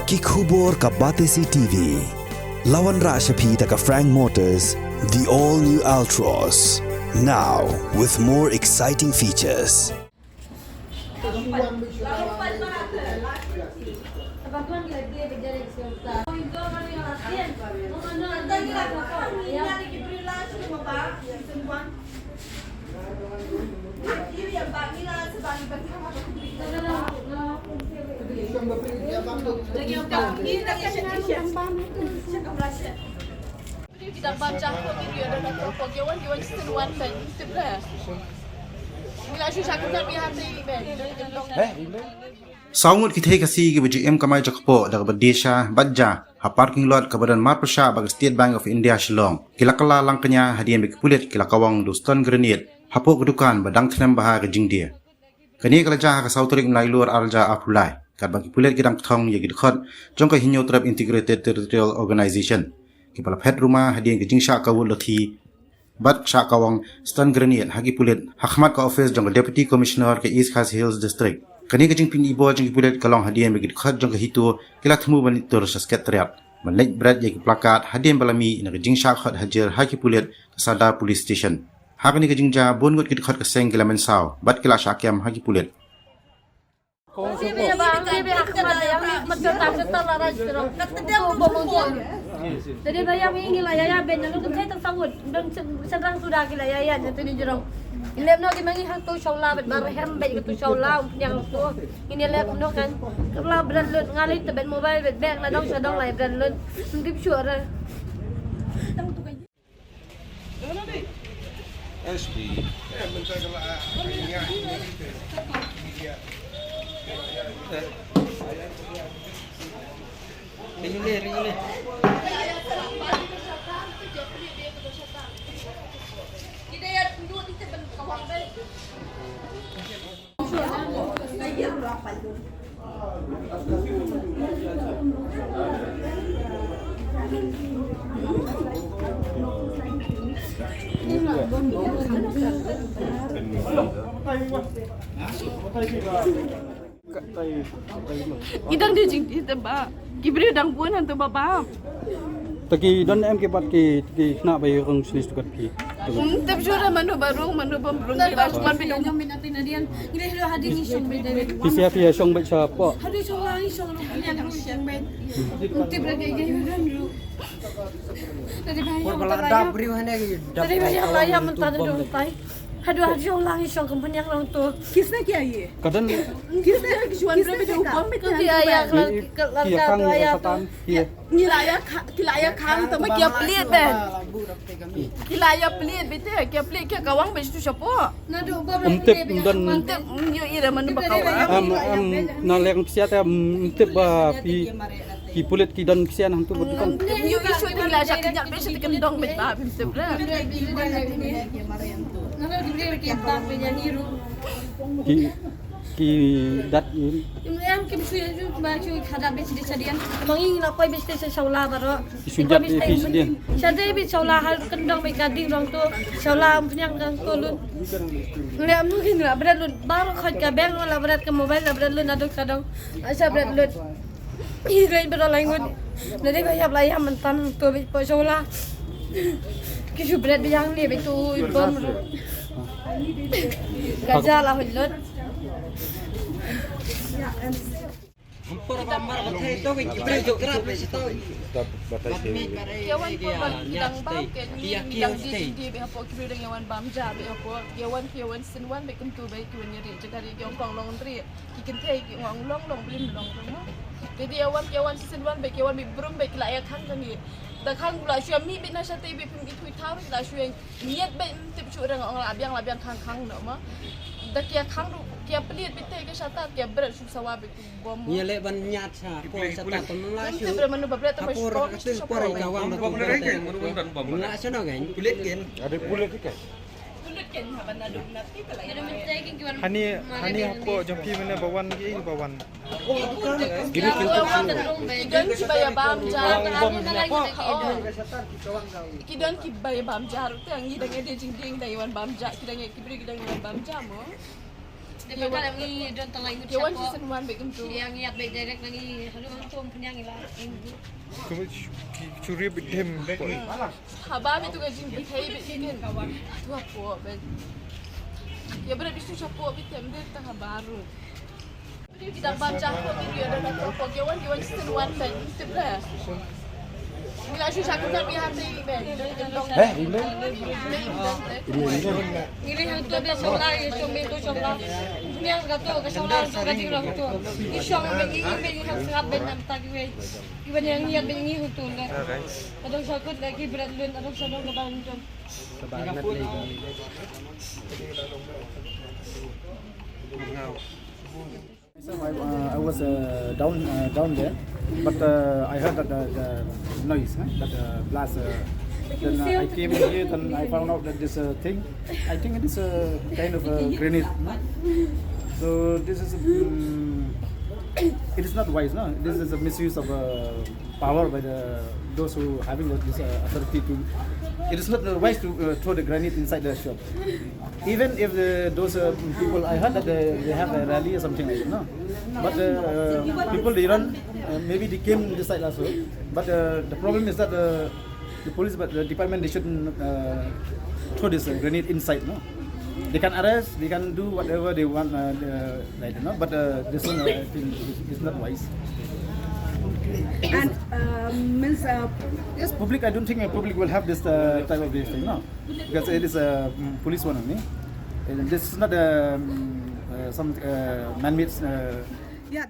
Kikubor ka Batesi TV. Lawan Rashapi taka Frank Motors, the all-new Altros. Now, with more exciting features. Kita baca video dan kawan seruan kan sebelah. Bila susah kita lihat ni Saungut kita kasi ke BGM kamai jakpo daga Badesha Badja ha parking lot kabadan Marpasha bag State Bank of India Shillong kilakala langkanya hadian bik pulit kilakawang Duston Granite hapo kedukan badang tenam bahar ke jingdia kani kalaja ka sauturik mlai luar arja apulai kat bagi pulit kidang thong ye gidkhot jongka hinyo trap integrated territorial organization kipala phet rumah hadian ke jingsha kawul lathi Bad Shakawang Ston Granite hagi pulit hakmat ka office jongka deputy commissioner ke East Khas Hills district kani kajing pin ibo jeng pulet kalong hadian bagi khat jong hitu kila themu ban tur sekretariat manlek brad ye plakat hadian balami na kajing sha khat hajar haki pulet sada police station hakani kajing ja bongot kit khat ka seng kila men saw bat kila syakiam haki pulet jadi bayang ini lah ya ben yang tu saya tersangkut dan sedang sudah kila ya itu di jerong ilem no gimana hang tu shoula bet bar hem bet tu shoula yang tu ini lep no kan kalau beran lut ngalih te bet mobile bet bag la dong sedong lai beran lut nanti sure ra SP Ringule. kita ya dulu di teban kawan bel. Idang dia jing di tebak. Kibri dang pun hantu bapa. Taki don em ke pat ki nak bay rong snis tukat pi. Tapi sudah manu baru manu pembrung kita cuma bidang. minati nadian ini sudah hadir ni syong bet Pi sia pi song bet sa po. hadir syong lagi syong yang syong bet nanti berada di dalam ru tadi bayang layam mentah dong tai Aduh, syong lagi syong company yang long tu. Kisah kia ye. Kadan Kisah kejuan berapa jauh bom itu Dia ya kang ya satan kia. Kilaya kang tu makia pelit ben. Kilaya pelit betul. Kia pelit kia kawang ben tu siapa? Nado bom Umtip don Mantap yo ira mana bakawang. na leng sia ta umtip ba pi pulit ki don kisian hang tu betukan. Yo isu tinggal sakitnya ben setekan dong ben ba ben sebra. Nado diberi ke apa penyanyi ru. Ki dat yun. Yang ke bisu yang baca khada bes di sadian. Mangi nak koi bes di saula baro. Isujat pi sedian. Sadai bes saula hal kendang be gading rong tu. Saula punya gang tu lu. Lem mungkin lah berat lu baru khot ke bank lah berat ke mobile lah berat lu naduk kadang. Asa berat lu. Irai berat lain. Jadi kaya belayam mentan tu bes saula. Kisah berat yang dia betul bom. Gajah lah hulur. Hampir kamar betul itu kibri jok kerap begitu. Yawan pun bidang bam ke ni bidang di behapo kibri dengan yawan bam ja behapo yawan senwan be kentu be kuan nyeri cakari yang kong long ri kikin tei ngong long blim long no. Jadi yawan senwan be yawan be brum be kelaya khang kan ni. Da khang gula syam mi be na syate be pim itu tahu da syeng niat be tip chu orang labiang khang no ma. Da kia khang kia pelit betul ke syata kia berat susah wabe bom. Ni le ban nyat sa po sa ta pun la Itu syu. berapa nu berat tapi Kapor ka tis por ka wang na pun la syu no gan. Kulit gen. Kulit kan haban nadu napi pala. Hani apa jampi mana bawan ki bawan. Gini Kidon ki baya bam jar. Kidon ki baya bam jar tu yang hidang dia jing ding dah yawan bam jar. Kidang bam jar mo. Dia bakal ngi don tengah ikut Year 1 siapa. season 1 baik kentu. Dia ngiat baik direct lagi. Halu hantu penyang ila. Kamu curi bidem. Haba itu gaji bithai bikin. Tu apa ben. Ya berat isu siapa bitem dia tengah baru. Kita baca apa dia ada apa Year 1 season 1 ben. Teblah. Bila isu sakit tak biar hati ben. Ini hantu dia seolah itu seolah. Penyang kata ke seolah tu gaji orang tu. Isyong begi serap ben nam tak we. Iban yang niat bengi hantu lah. Adong sakut lagi berat lun adong sadong ke bang jom. I was down there, but I heard that the noise, that blast. Then I came in here, and I found out that this thing. I think it is a kind of a grenade. So this is it is not wise, no. This is a misuse of power by those who having this authority to. It is not wise to throw the grenade inside the shop. Even if those people, I heard that they have a rally or something like that, no. But people they run, maybe they came this side also. But the problem is that the police, but the department, they shouldn't throw this grenade inside, no. They can arrest, they can do whatever they want, like that, no. But this one, I think, is not wise. And means Yes, public. I don't think public will have this type of this thing, no, because it is a police one only. This is not some man-made. yeah.